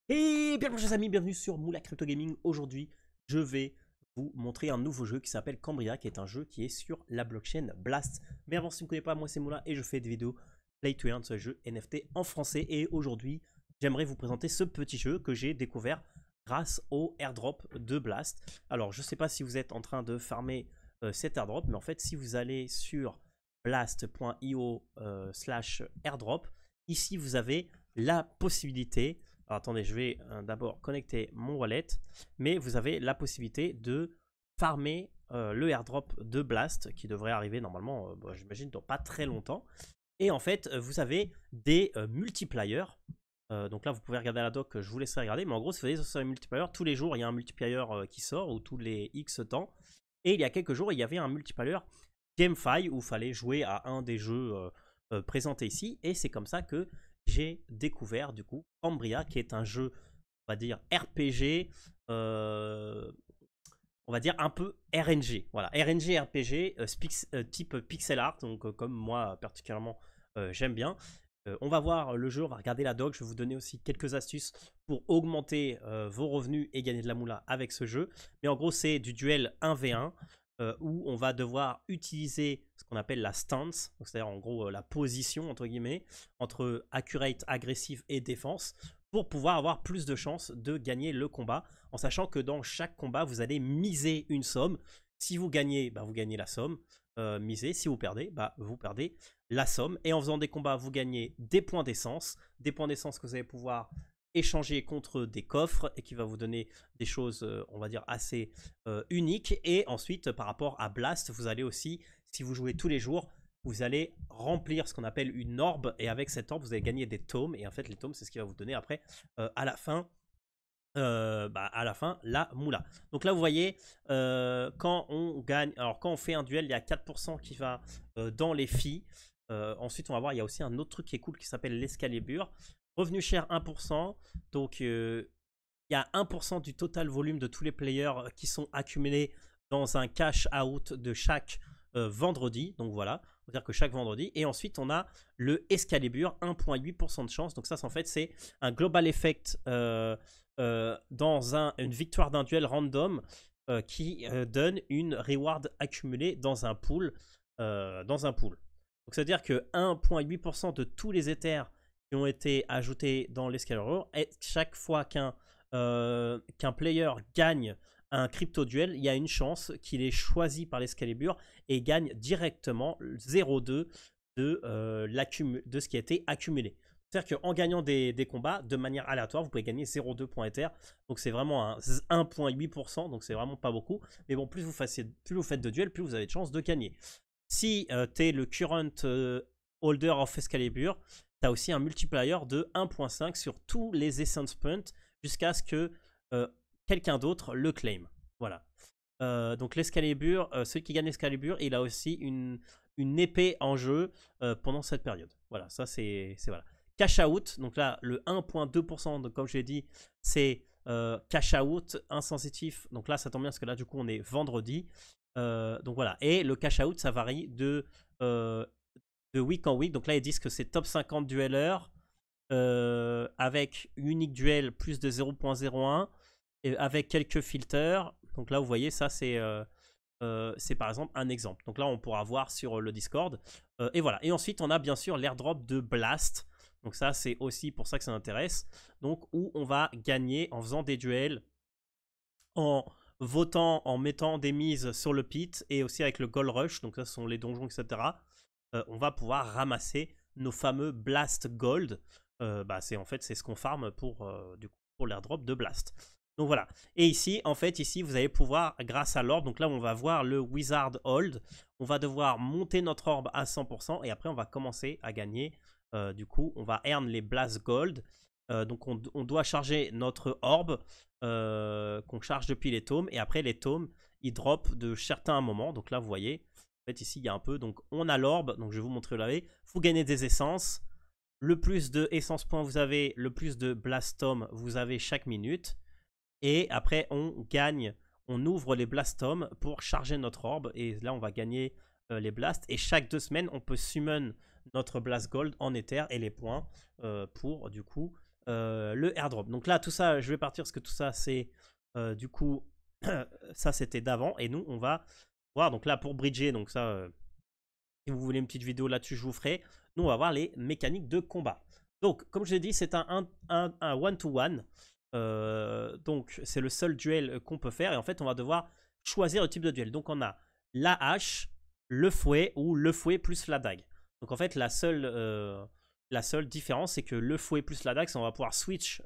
Et bien bonjour les amis, bienvenue sur Moula Crypto Gaming. Aujourd'hui, je vais vous montrer un nouveau jeu qui s'appelle Cambria, qui est un jeu qui est sur la blockchain Blast. Mais avant, si vous ne me connaissez pas, moi c'est Moula et je fais des vidéos Play to Earn, ce jeu NFT en français. Et aujourd'hui, j'aimerais vous présenter ce petit jeu que j'ai découvert grâce au airdrop de Blast. Alors, je ne sais pas si vous êtes en train de farmer cet airdrop, mais en fait, si vous allez sur blast.io/airdrop, ici vous avez la possibilité. Alors attendez, je vais d'abord connecter mon wallet, mais vous avez la possibilité de farmer le airdrop de Blast qui devrait arriver normalement, j'imagine, dans pas très longtemps. Et en fait, vous avez des multipliers. Donc là, vous pouvez regarder la doc, je vous laisserai regarder. Mais en gros, si vous allez sur les multipliers, tous les jours, il y a un multiplier qui sort, ou tous les X temps. Et il y a quelques jours, il y avait un multiplier GameFi où il fallait jouer à un des jeux présentés ici. Et c'est comme ça que j'ai découvert du coup Cambria, qui est un jeu, on va dire RPG, on va dire un peu RNG. Voilà, RNG RPG type pixel art, donc comme moi particulièrement j'aime bien. On va voir le jeu, on va regarder la doc, je vais vous donner aussi quelques astuces pour augmenter vos revenus et gagner de la moula avec ce jeu. Mais en gros, c'est du duel 1v1 où on va devoir utiliser ce qu'on appelle la stance, c'est-à-dire en gros la position entre guillemets, entre accurate, agressive et défense, pour pouvoir avoir plus de chances de gagner le combat, en sachant que dans chaque combat, vous allez miser une somme. Si vous gagnez, vous gagnez la somme misée. Si vous perdez, vous perdez la somme. Et en faisant des combats, vous gagnez des points d'essence. Des points d'essence que vous allez pouvoir échanger contre des coffres et qui va vous donner des choses, on va dire, assez uniques. Et ensuite, par rapport à Blast, vous allez aussi, si vous jouez tous les jours, vous allez remplir ce qu'on appelle une orbe. Et avec cette orbe, vous allez gagner des tomes. Et en fait, les tomes, c'est ce qui va vous donner après, à la fin, la moula. Donc là vous voyez quand on gagne, alors quand on fait un duel, il y a 4% qui va dans les filles. Ensuite on va voir, il y a aussi un autre truc qui est cool qui s'appelle l'Escalibur. Revenu cher 1%. Donc il y a 1% du total volume de tous les players qui sont accumulés dans un cash out de chaque vendredi. Donc voilà, on va dire que chaque vendredi. Et ensuite on a le Escalibur, 1,8% de chance. Donc ça en fait c'est un global effect dans une victoire d'un duel random qui donne une reward accumulée dans un pool. Donc c'est-à-dire que 1,8% de tous les Ethers qui ont été ajoutés dans l'Escalibur, chaque fois qu'un player gagne un crypto duel, il y a une chance qu'il est choisi par l'Escalibur et gagne directement 0,2 de ce qui a été accumulé. C'est-à-dire qu'en gagnant des combats de manière aléatoire, vous pouvez gagner 0,2 points Ether. Donc c'est vraiment un 1,8%, donc c'est vraiment pas beaucoup. Mais bon, plus vous faites de duels, plus vous avez de chances de gagner. Si tu es le current holder of Excalibur, tu as aussi un multiplier de 1,5 sur tous les Essence Points jusqu'à ce que quelqu'un d'autre le claim. Voilà. Donc l'Excalibur, celui qui gagne l'Excalibur, il a aussi une épée en jeu pendant cette période. Voilà, ça c'est voilà. Cash out, donc là le 1,2%, comme je l'ai dit, c'est cash out insensitif. Donc là ça tombe bien parce que là du coup on est vendredi. Donc voilà, et le cash out ça varie de week en week. Donc là ils disent que c'est top 50 duelleurs avec unique duel plus de 0,01 et avec quelques filters. Donc là vous voyez ça c'est par exemple un exemple. Donc là on pourra voir sur le Discord. Et voilà. Et ensuite on a bien sûr l'airdrop de Blast. Donc ça c'est aussi pour ça que ça m'intéresse. Donc où on va gagner en faisant des duels, en votant, en mettant des mises sur le pit et aussi avec le Gold Rush. Donc ça ce sont les donjons, etc. On va pouvoir ramasser nos fameux Blast Gold. En fait c'est ce qu'on farm pour l'airdrop de Blast. Donc voilà. Et ici, en fait, ici, vous allez pouvoir, grâce à l'orbe, donc là, on va voir le Wizard Hold. On va devoir monter notre orbe à 100% et après, on va commencer à gagner. Du coup, on va earn les Blast Gold. Donc, on doit charger notre orbe qu'on charge depuis les tomes. Et après, les tomes, ils drop de certains moments. Donc là, vous voyez, en fait, ici, il y a un peu. Donc, on a l'orbe. Donc, je vais vous montrer où il faut gagner des essences. Le plus de essence points vous avez, le plus de Blast Tome vous avez chaque minute. Et après, on gagne, on ouvre les Blastomes pour charger notre orbe. Et là, on va gagner les blasts. Et chaque 2 semaines, on peut summon notre Blast Gold en Ether et les points pour, du coup, le airdrop. Donc là, tout ça, je vais partir parce que tout ça, c'est du coup, ça c'était d'avant. Et nous, on va voir. Donc là, pour bridger, donc ça, si vous voulez une petite vidéo là-dessus, je vous ferai. Nous, on va voir les mécaniques de combat. Donc, comme je l'ai dit, c'est un one-to-one. Donc, c'est le seul duel qu'on peut faire. Et en fait, on va devoir choisir le type de duel. Donc, on a la hache, le fouet ou le fouet plus la dague. Donc, en fait, la seule différence, c'est que le fouet plus la dague, c'est on va pouvoir switch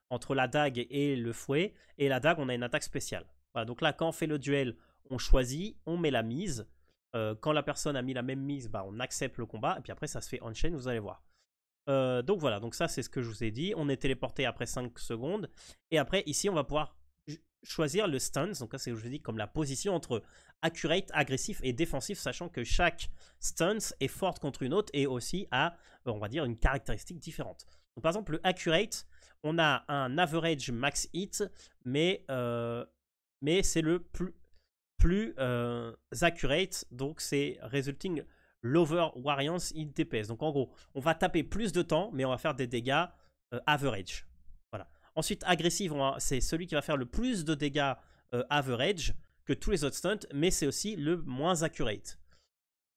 entre la dague et le fouet. Et la dague, on a une attaque spéciale. Voilà, donc là, quand on fait le duel, on choisit, on met la mise. Quand la personne a mis la même mise, bah, on accepte le combat. Et puis après, ça se fait on-chain, vous allez voir. Donc voilà, donc ça, c'est ce que je vous ai dit. On est téléporté après 5 secondes. Et après, ici, on va pouvoir choisir le stance. Donc ça, c'est ce que je vous ai dit, comme la position entre accurate, agressif et défensif, sachant que chaque stance est forte contre une autre et aussi a, on va dire, une caractéristique différente. Donc, par exemple, le accurate, on a un average max hit, mais c'est le plus accurate, donc c'est resulting lower variance in DPS. Donc en gros, on va taper plus de temps, mais on va faire des dégâts average. Voilà. Ensuite, agressive, c'est celui qui va faire le plus de dégâts average que tous les autres stunts, mais c'est aussi le moins accurate.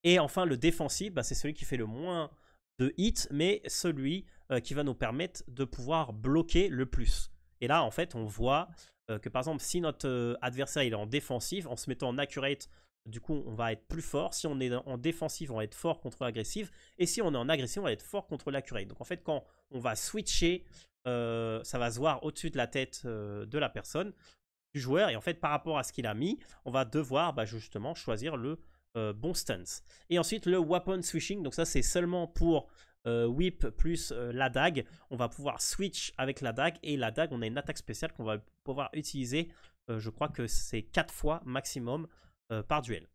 Et enfin, le défensif, bah, c'est celui qui fait le moins de hits, mais celui qui va nous permettre de pouvoir bloquer le plus. Et là, en fait, on voit que par exemple, si notre adversaire il est en défensif, en se mettant en accurate, du coup, on va être plus fort. Si on est en défensif, on va être fort contre l'agressif. Et si on est en agressif, on va être fort contre l'accurate. Donc en fait, quand on va switcher, ça va se voir au-dessus de la tête de la personne, du joueur. Et en fait, par rapport à ce qu'il a mis, on va devoir bah, justement choisir le bon stance. Et ensuite, le weapon switching. Donc ça, c'est seulement pour whip plus la dague. On va pouvoir switch avec la dague. Et la dague, on a une attaque spéciale qu'on va pouvoir utiliser. Je crois que c'est 4 fois maximum par duel.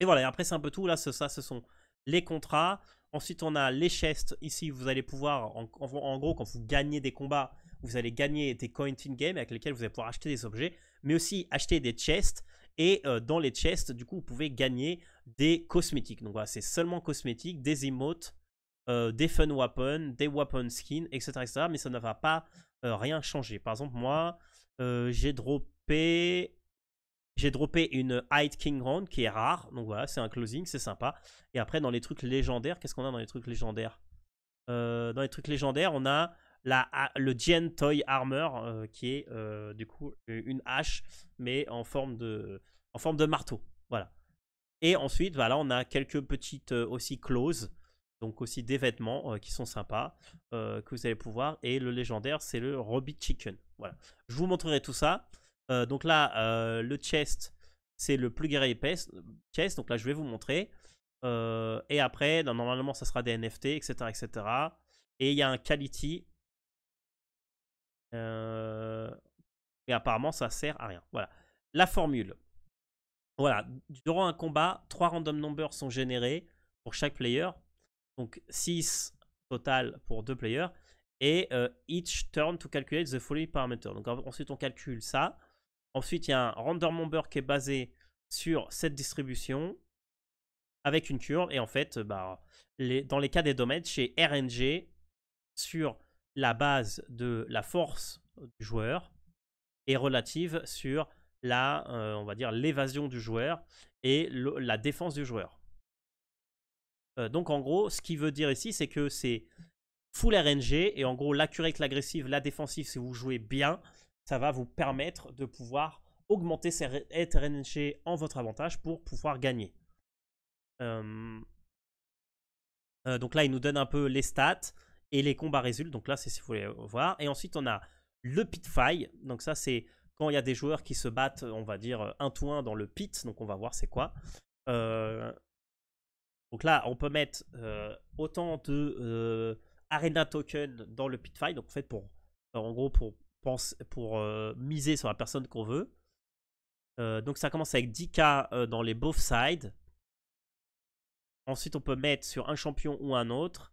Et voilà, et après c'est un peu tout. Là, ce sont les contrats. Ensuite, on a les chests. Ici, vous allez pouvoir, en gros, quand vous gagnez des combats, vous allez gagner des coins in-game avec lesquels vous allez pouvoir acheter des objets, mais aussi acheter des chests. Et dans les chests, du coup, vous pouvez gagner des cosmétiques. Donc voilà, c'est seulement cosmétiques, des emotes, des fun weapons, des weapon skins, etc., etc. Mais ça ne va pas rien changer. Par exemple, moi, j'ai droppé une Hide King Round qui est rare. Donc voilà, c'est un closing, c'est sympa. Et après, dans les trucs légendaires, qu'est-ce qu'on a dans les trucs légendaires? Dans les trucs légendaires, on a le Giant Toy Armor qui est du coup une hache, mais en forme de marteau. Voilà. Et ensuite, voilà, on a quelques petites aussi clauses. Donc aussi des vêtements qui sont sympas que vous allez pouvoir. Et le légendaire, c'est le Rabbit Chicken. Voilà. Je vous montrerai tout ça. Donc là, le chest, c'est le plus guerrier chest. Donc là, je vais vous montrer. Et après, normalement, ça sera des NFT, etc. etc. Et il y a un quality. Et apparemment, ça sert à rien. Voilà. La formule. Voilà. Durant un combat, 3 random numbers sont générés pour chaque player. Donc 6 total pour 2 players. Et each turn to calculate the following parameter. Donc ensuite, on calcule ça. Ensuite, il y a un random number qui est basé sur cette distribution avec une curve. Et en fait, bah, dans les cas des domaines, chez RNG, sur la base de la force du joueur est relative sur on va dire, l'évasion du joueur et la défense du joueur. Donc en gros, ce qui veut dire ici, c'est que c'est full RNG. Et en gros, l'accurate, l'agressive, la défensive, si vous jouez bien, ça va vous permettre de pouvoir augmenter ces RNG en votre avantage pour pouvoir gagner. Donc là, il nous donne un peu les stats et les combats résultent. Donc là, c'est si vous voulez voir. Et ensuite, on a le pit fight. Donc ça, c'est quand il y a des joueurs qui se battent, on va dire, un to un dans le pit. Donc on va voir c'est quoi. Donc là, on peut mettre autant de arena token dans le pit fight. Donc en fait, en gros, pour miser sur la personne qu'on veut. Donc ça commence avec 10k dans les both sides. Ensuite, on peut mettre sur un champion ou un autre.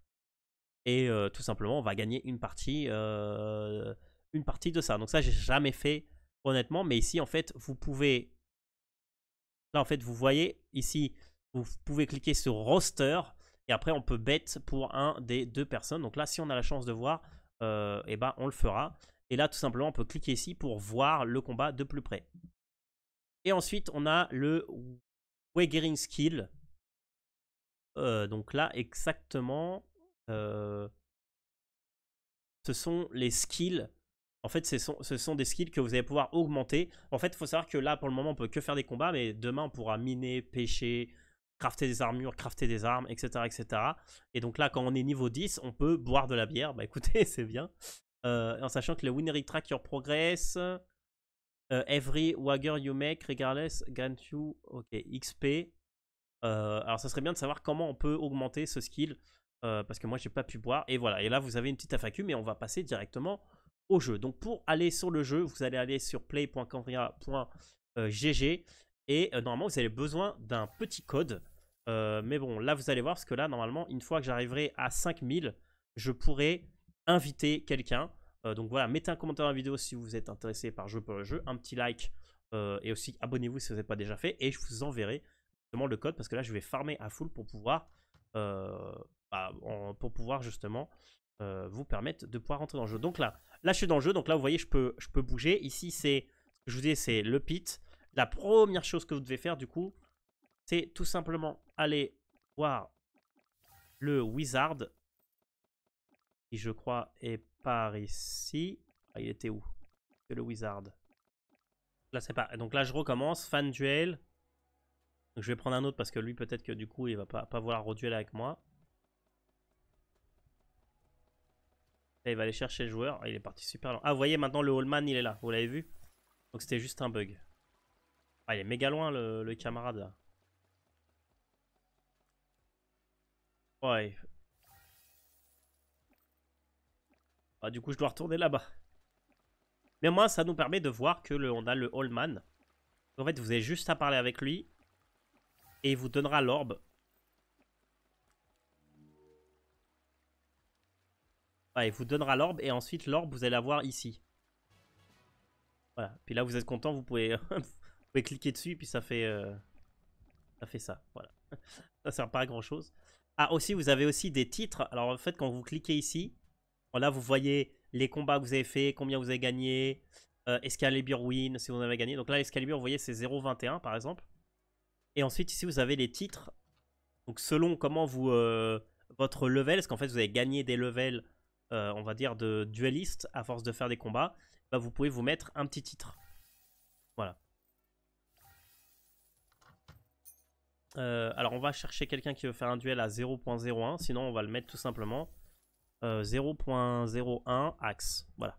Et tout simplement, on va gagner une partie de ça. Donc ça, j'ai jamais fait, honnêtement. Mais ici, en fait, vous pouvez... Là, en fait, vous voyez, ici, vous pouvez cliquer sur roster. Et après, on peut bet pour un des 2 personnes. Donc là, si on a la chance de voir, et ben on le fera. Et là, tout simplement, on peut cliquer ici pour voir le combat de plus près. Et ensuite, on a le Wagering Skill. Donc là, exactement, ce sont les skills. En fait, ce sont des skills que vous allez pouvoir augmenter. En fait, il faut savoir que là, pour le moment, on peut que faire des combats, mais demain, on pourra miner, pêcher, crafter des armures, crafter des armes, etc., etc. Et donc là, quand on est niveau 10, on peut boire de la bière. Bah écoutez, c'est bien. En sachant que le winner track your progress. Every wagger you make, regardless, grant you, ok, XP. Alors ça serait bien de savoir comment on peut augmenter ce skill. Parce que moi, j'ai pas pu boire. Et voilà, et là, vous avez une petite FAQ, mais on va passer directement au jeu. Donc pour aller sur le jeu, vous allez aller sur play.cambria.gg et normalement vous avez besoin d'un petit code. Mais bon, là vous allez voir, parce que là normalement, une fois que j'arriverai à 5000, je pourrai inviter quelqu'un. Donc voilà, mettez un commentaire dans la vidéo si vous êtes intéressé par Jeu pour le jeu, un petit like et aussi abonnez-vous si vous n'êtes pas déjà fait, et je vous enverrai justement le code, parce que là je vais farmer à full pour pouvoir justement vous permettre de pouvoir rentrer dans le jeu. Donc là je suis dans le jeu, donc là vous voyez je peux bouger. Ici c'est, ce que je vous dis, c'est le pit. La première chose que vous devez faire du coup, c'est tout simplement aller voir le wizard, qui je crois est par ici. Ah, il était où? C'est le wizard. Là c'est pas. Donc là je recommence, fan duel. Donc je vais prendre un autre parce que lui peut-être que du coup il va pas vouloir reduel avec moi. Là, il va aller chercher le joueur. Ah, il est parti super loin. Ah, vous voyez maintenant le Allman il est là, vous l'avez vu? Donc c'était juste un bug. Ah, il est méga loin le camarade là. Ouais. Ah, du coup je dois retourner là-bas. Mais moi ça nous permet de voir que on a le Allman. En fait vous avez juste à parler avec lui et il vous donnera l'orbe. Ouais, il vous donnera l'orbe et ensuite l'orbe vous allez l'avoir ici. Voilà. Puis là vous êtes content, vous pouvez, vous pouvez cliquer dessus et puis ça fait ça. Voilà. Ça sert pas à grand chose. Ah, aussi vous avez aussi des titres. Alors en fait quand vous cliquez ici, là vous voyez les combats que vous avez fait, combien vous avez gagné, Excalibur win si vous en avez gagné. Donc là Excalibur vous voyez c'est 0,21 par exemple. Et ensuite ici vous avez les titres. Donc selon comment vous votre level, parce qu'en fait vous avez gagné des levels, on va dire de dueliste à force de faire des combats, bah, vous pouvez vous mettre un petit titre. Voilà. Alors on va chercher quelqu'un qui veut faire un duel à 0.01, sinon on va le mettre tout simplement 0.01 axe. Voilà.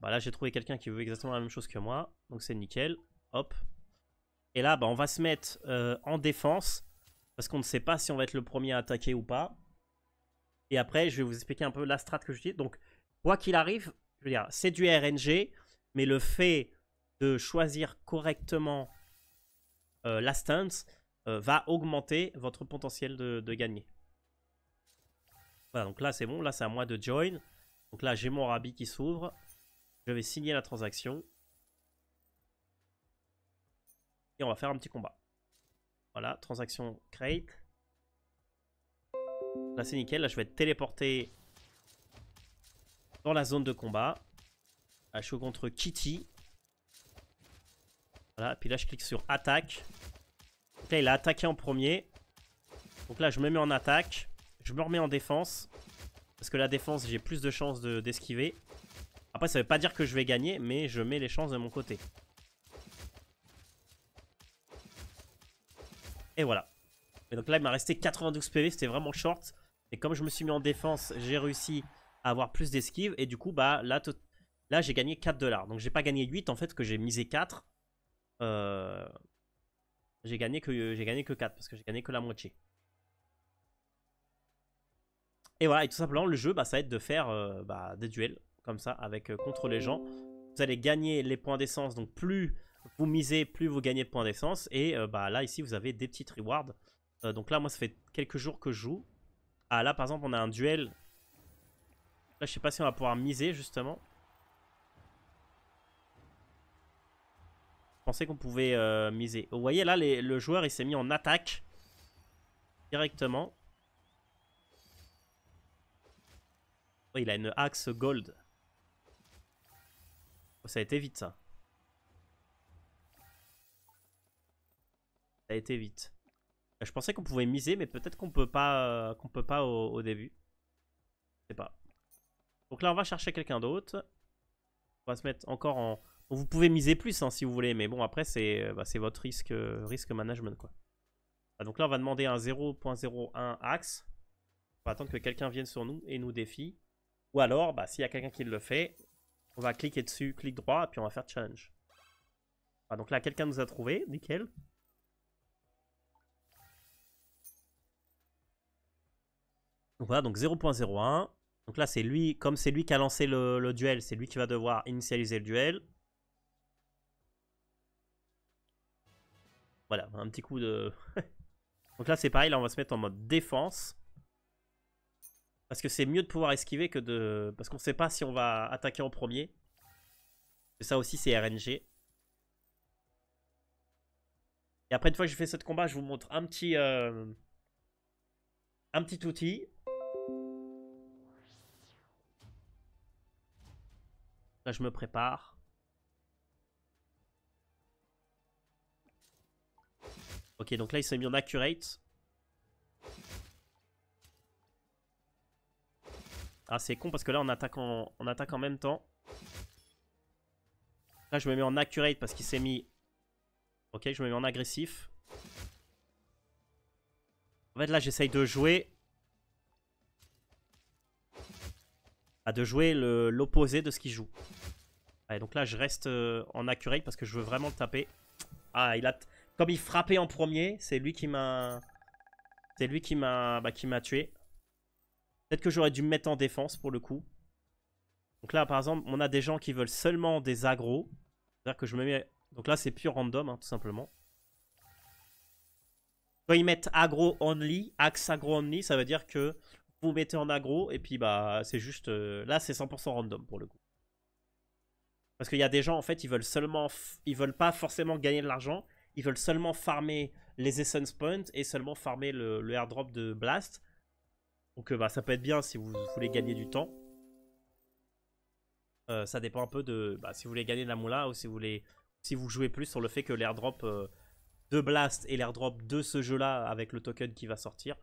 Bah là j'ai trouvé quelqu'un qui veut exactement la même chose que moi, donc c'est nickel. Hop. Et là bah, on va se mettre en défense, parce qu'on ne sait pas si on va être le premier à attaquer ou pas. Et après je vais vous expliquer un peu la strat que j'utilise. Donc quoi qu'il arrive, je veux dire, c'est du RNG, mais le fait de choisir correctement la stance va augmenter votre potentiel de gagner. Voilà, donc là c'est bon, là c'est à moi de join. Donc là j'ai mon rabis qui s'ouvre. Je vais signer la transaction. Et on va faire un petit combat. Voilà, transaction create. Là c'est nickel, là je vais être téléporté dans la zone de combat. Là, je suis contre Kitty. Voilà, puis là je clique sur attaque. Donc là il a attaqué en premier. Donc là je me mets en attaque. Je me remets en défense. Parce que la défense j'ai plus de chances d'esquiver. Après ça veut pas dire que je vais gagner, mais je mets les chances de mon côté. Et voilà. Et donc là il m'a resté 92 PV, c'était vraiment short. Et comme je me suis mis en défense, j'ai réussi à avoir plus d'esquive. Et du coup bah là j'ai gagné 4$. Donc j'ai pas gagné 8 en fait, que j'ai misé 4. J'ai gagné que 4 parce que j'ai gagné que la moitié. Et voilà, et tout simplement le jeu bah, ça va être de faire des duels comme ça avec contre les gens. Vous allez gagner les points d'essence, donc plus vous misez, plus vous gagnez de points d'essence. Et bah, là ici vous avez des petites rewards. Donc là moi ça fait quelques jours que je joue. Ah là par exemple on a un duel. Là je sais pas si on va pouvoir miser justement. Je pensais qu'on pouvait miser. Vous voyez là le joueur il s'est mis en attaque directement. Oh, il a une axe gold. Oh, ça a été vite, ça. Ça a été vite. Je pensais qu'on pouvait miser, mais peut-être qu'on peut pas au début. Je sais pas. Donc là, on va chercher quelqu'un d'autre. On va se mettre encore en... Bon, vous pouvez miser plus hein, si vous voulez, mais bon, après, c'est votre risque management, quoi. Ah, donc là, on va demander un 0.01 axe. On va attendre que quelqu'un vienne sur nous et nous défie. Ou alors, bah, s'il y a quelqu'un qui le fait, on va cliquer dessus, clic droit, et puis on va faire challenge. Ah, donc là, quelqu'un nous a trouvé, nickel. Donc voilà, donc 0.01. Donc là, c'est lui, comme c'est lui qui a lancé le duel, c'est lui qui va devoir initialiser le duel. Voilà, un petit coup de... Donc là, c'est pareil, là, on va se mettre en mode défense. Parce que c'est mieux de pouvoir esquiver que de... Parce qu'on ne sait pas si on va attaquer en premier. Et ça aussi, c'est RNG. Et après, une fois que j'ai fait ce combat, je vous montre un petit outil. Là, je me prépare. Ok, donc là, il s'est mis en accurate. Ah, c'est con parce que là, on attaque en même temps. Là, je me mets en accurate parce qu'il s'est mis... Ok, je me mets en agressif. En fait, là, j'essaye de jouer... de jouer l'opposé de ce qu'il joue. Allez, donc là, je reste en accurate parce que je veux vraiment le taper. Ah, comme il frappait en premier, c'est lui qui m'a... C'est lui qui m'a tué. Peut-être que j'aurais dû me mettre en défense pour le coup. Donc là, par exemple, on a des gens qui veulent seulement des agros. C'est-à-dire que je me mets... Donc là, c'est pure random, hein, tout simplement. Quand ils mettent agro only, axe agro only, ça veut dire que vous mettez en agro et puis bah c'est juste... là, c'est 100% random pour le coup. Parce qu'il y a des gens, en fait, ils veulent pas forcément gagner de l'argent. Ils veulent seulement farmer les Essence Points et seulement farmer le airdrop de Blast. Donc bah, ça peut être bien si vous voulez gagner du temps. Ça dépend un peu de si vous voulez gagner de la moula ou si vous jouez plus sur le fait que l'airdrop de Blast et l'airdrop de ce jeu-là avec le token qui va sortir.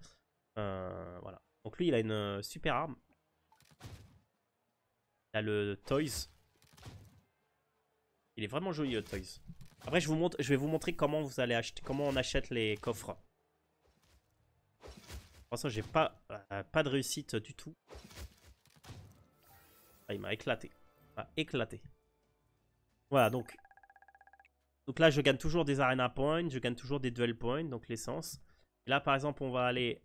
Voilà. Donc lui, il a une super arme. Il a le Toys. Il est vraiment joli le Toys. Après, je vais vous montrer comment vous allez acheter, comment on achète les coffres. Pour l'instant, j'ai pas de réussite du tout. Ah, il m'a éclaté. Il m'a éclaté. Voilà, donc là, je gagne toujours des arena points, je gagne toujours des duel points, donc l'essence. Et là, par exemple, on va aller...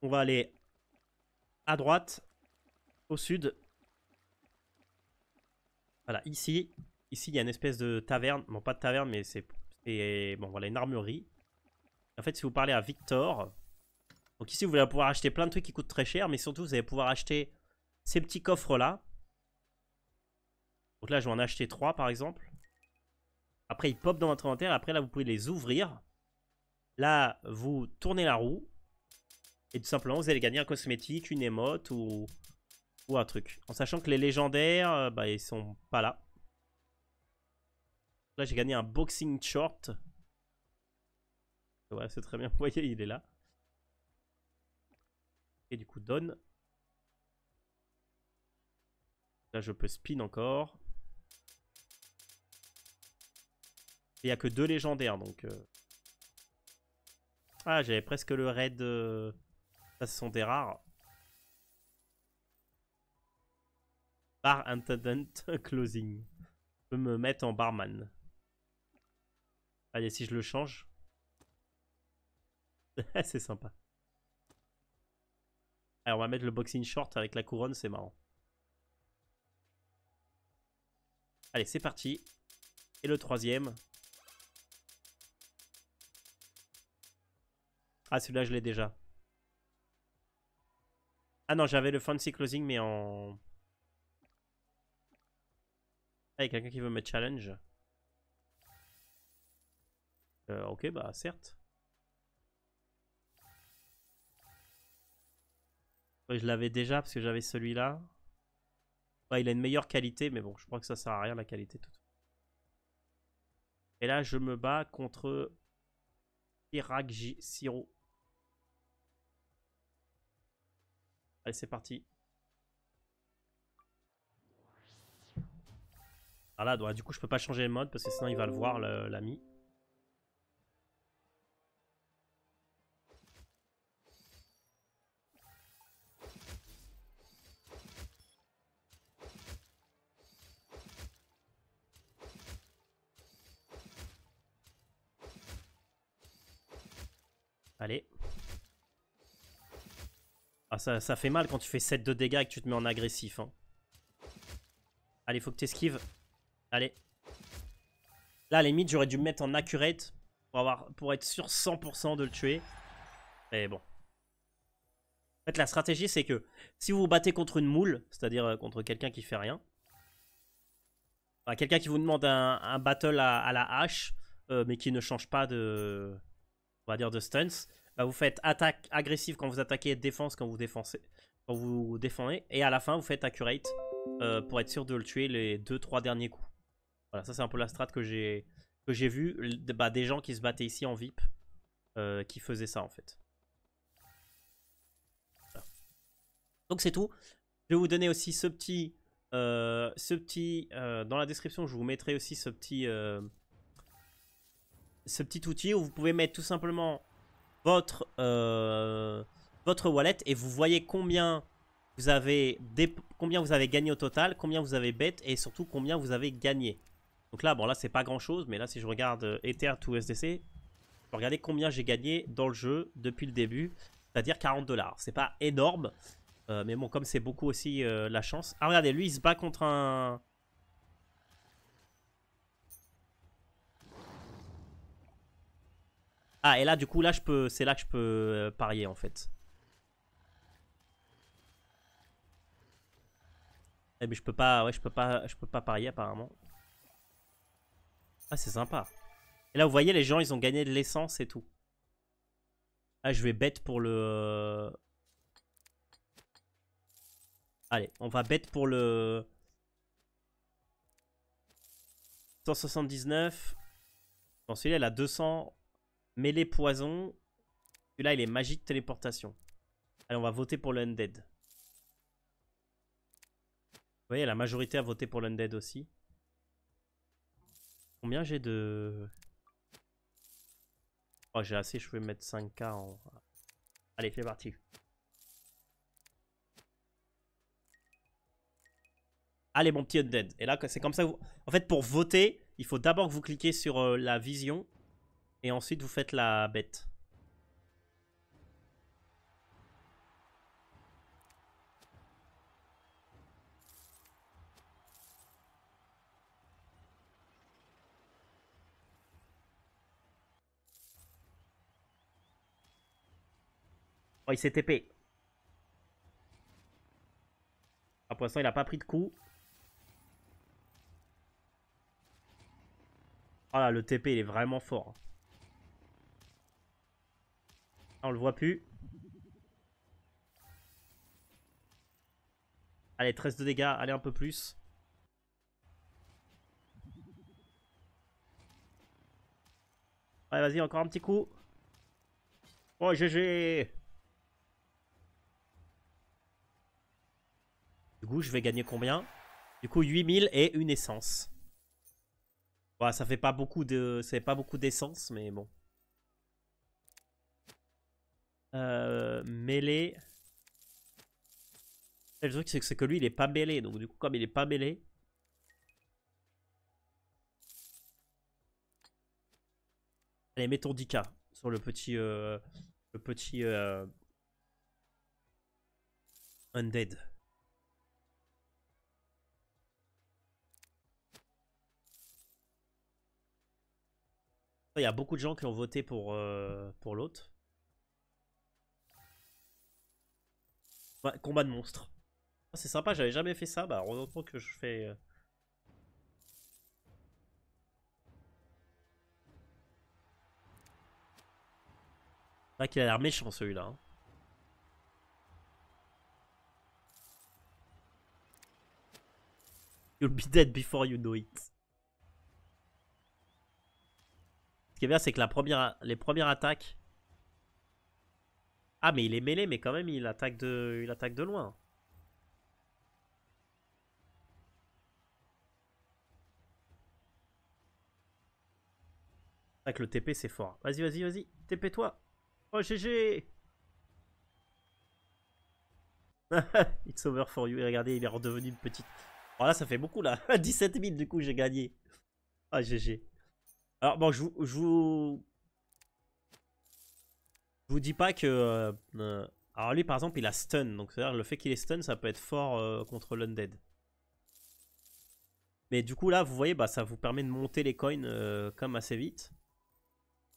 On va aller à droite, au sud. Voilà, ici. Ici, il y a une espèce de taverne. Bon, pas de taverne, mais c'est... Bon, voilà, une armurerie. En fait, si vous parlez à Victor... Donc ici, vous allez pouvoir acheter plein de trucs qui coûtent très cher, mais surtout, vous allez pouvoir acheter ces petits coffres-là. Donc là, je vais en acheter 3, par exemple. Après, ils pop dans votre inventaire. Après, là, vous pouvez les ouvrir. Là, vous tournez la roue. Et tout simplement, vous allez gagner un cosmétique, une émote ou un truc. En sachant que les légendaires, bah, ils sont pas là. Là, j'ai gagné un boxing short. Ouais, c'est très bien. Vous voyez, il est là. Et du coup, donne. Là, je peux spin encore. Il n'y a que 2 légendaires, donc... Ah, j'avais presque le raid... Ça, ce sont des rares. Bar Attendant Closing. Je peux me mettre en barman. Allez, si je le change. C'est sympa. Alors, on va mettre le boxing short avec la couronne, c'est marrant. Allez, c'est parti. Et le 3e. Ah, celui-là, je l'ai déjà. Ah non, j'avais le fancy closing, mais en... Ah, il y a quelqu'un qui veut me challenge. Ok, bah, certes. Ouais, je l'avais déjà parce que j'avais celui-là. Ouais, il a une meilleure qualité, mais bon, je crois que ça sert à rien la qualité. Et là, je me bats contre Piragji Siro. Allez, c'est parti. Ah là, donc, du coup, je peux pas changer le mode parce que sinon il va le voir, l'ami. Allez. Ah, ça fait mal quand tu fais 7 de dégâts et que tu te mets en agressif. Hein. Allez, faut que tu esquives. Allez. Là, à la limite, j'aurais dû me mettre en accurate pour être sûr 100% de le tuer. Mais bon. En fait, la stratégie, c'est que si vous vous battez contre une moule, c'est-à-dire contre quelqu'un qui fait rien, enfin, quelqu'un qui vous demande un battle à la hache, mais qui ne change pas de, on va dire, de stunts, bah, vous faites attaque agressive quand vous attaquez et défense quand vous défendez. Et à la fin, vous faites accurate pour être sûr de le tuer les 2-3 derniers coups. Voilà, ça c'est un peu la strat que j'ai vu bah, des gens qui se battaient ici en VIP qui faisaient ça en fait. Voilà. Donc c'est tout. Je vais vous donner aussi ce petit, dans la description, je vous mettrai aussi ce petit outil où vous pouvez mettre tout simplement votre wallet et vous voyez combien vous avez gagné au total, combien vous avez bet et surtout combien vous avez gagné. Donc là, bon là c'est pas grand chose, mais là si je regarde Ether to USDC, je peux regarder combien j'ai gagné dans le jeu depuis le début, c'est-à-dire 40 $. C'est pas énorme, mais bon comme c'est beaucoup aussi la chance. Ah regardez, lui il se bat contre un... Ah et là du coup là c'est là que je peux parier en fait. Eh, mais je peux pas, ouais, je peux pas parier apparemment. Ah, c'est sympa. Et là, vous voyez, les gens, ils ont gagné de l'essence et tout. Ah, je vais bet pour le... Allez, on va bet pour le... 179. Bon, celui-là, il a 200 mêlée poison. Celui-là, il est magique téléportation. Allez, on va voter pour le Undead. Vous voyez, la majorité a voté pour l'Undead aussi. Combien j'ai de... Oh, j'ai assez, je vais mettre 5K en... Allez, c'est parti. Allez, mon petit Undead. Et là, c'est comme ça. En fait, pour voter, il faut d'abord que vous cliquez sur la vision. Et ensuite, vous faites la bête. Oh, il s'est TP. Ah, pour l'instant, il n'a pas pris de coup. Ah là, le TP, il est vraiment fort. Ah, on le voit plus. Allez, 13 de dégâts. Allez, un peu plus. Allez, vas-y, encore un petit coup. Oh, GG. Du coup, je vais gagner combien? Du coup, 8000 et une essence. Bon, ça fait pas beaucoup de... C'est pas beaucoup d'essence, mais bon. Mêlée. Le truc, c'est que lui, il est pas mêlé. Donc, du coup, comme il est pas mêlé... Allez, mettons 10K sur le petit... Undead. Il y a beaucoup de gens qui ont voté pour l'autre. Ouais, combat de monstres. Ah, c'est sympa, j'avais jamais fait ça. Bah, heureusement que je fais... C'est vrai qu'il a l'air méchant celui-là. Hein. You'll be dead before you know it. Ce qui est bien, c'est que les premières attaques... Ah, mais il est mêlé, mais quand même, il attaque de loin. Avec le TP, c'est fort. Vas-y, vas-y, vas-y. TP-toi. Oh, GG. It's over for you. Et regardez, il est redevenu une petite... Alors là, ça fait beaucoup, là. 17 000, du coup, j'ai gagné. Ah, GG. Alors, bon, je vous dis pas que... alors lui, par exemple, il a stun. Donc, c'est-à-dire le fait qu'il ait stun, ça peut être fort contre l'undead. Mais du coup, là, vous voyez, bah, ça vous permet de monter les coins comme assez vite.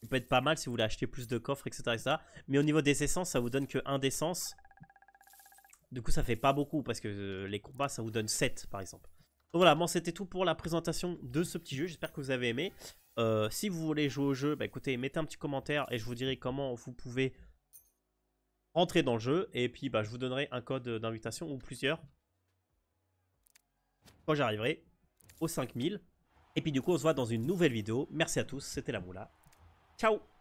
Il peut être pas mal si vous voulez acheter plus de coffres, etc., etc. Mais au niveau des essences, ça vous donne que 1 d'essence. Du coup, ça fait pas beaucoup parce que les combats, ça vous donne 7, par exemple. Donc voilà, bon, c'était tout pour la présentation de ce petit jeu. J'espère que vous avez aimé. Si vous voulez jouer au jeu, bah, écoutez, mettez un petit commentaire et je vous dirai comment vous pouvez rentrer dans le jeu. Et puis, bah, je vous donnerai un code d'invitation ou plusieurs quand j'arriverai aux 5000. Et puis, du coup, on se voit dans une nouvelle vidéo. Merci à tous, c'était la Moula. Ciao!